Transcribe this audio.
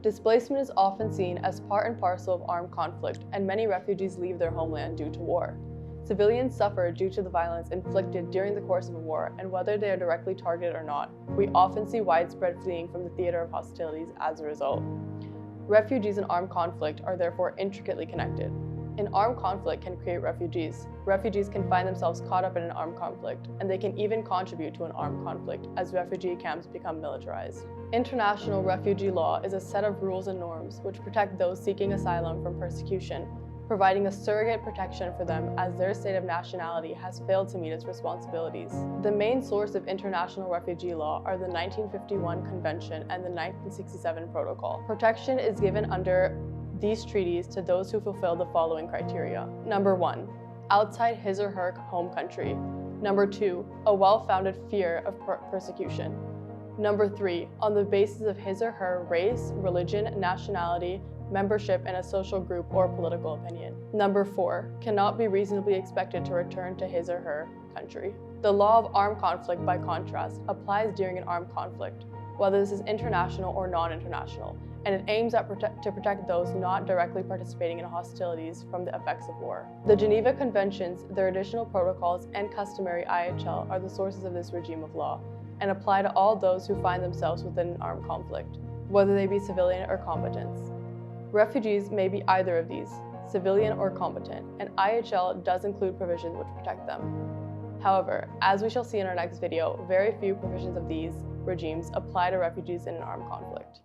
Displacement is often seen as part and parcel of armed conflict, and many refugees leave their homeland due to war. Civilians suffer due to the violence inflicted during the course of a war, and whether they are directly targeted or not, we often see widespread fleeing from the theater of hostilities as a result. Refugees in armed conflict are therefore intricately connected. An armed conflict can create refugees. Refugees can find themselves caught up in an armed conflict, and they can even contribute to an armed conflict as refugee camps become militarized. International refugee law is a set of rules and norms which protect those seeking asylum from persecution, providing a surrogate protection for them as their state of nationality has failed to meet its responsibilities. The main source of international refugee law are the 1951 Convention and the 1967 Protocol. Protection is given under these treaties to those who fulfill the following criteria. Number 1, outside his or her home country. Number 2, a well-founded fear of persecution. Number 3, on the basis of his or her race, religion, nationality, membership in a social group or political opinion. Number 4, cannot be reasonably expected to return to his or her country. The law of armed conflict, by contrast, applies during an armed conflict, whether this is international or non-international, and it aims at to protect those not directly participating in hostilities from the effects of war. The Geneva Conventions, their additional protocols, and customary IHL are the sources of this regime of law, and apply to all those who find themselves within an armed conflict, whether they be civilian or combatants. Refugees may be either of these, civilian or combatant, and IHL does include provisions which protect them. However, as we shall see in our next video, very few provisions of these regimes apply to refugees in an armed conflict.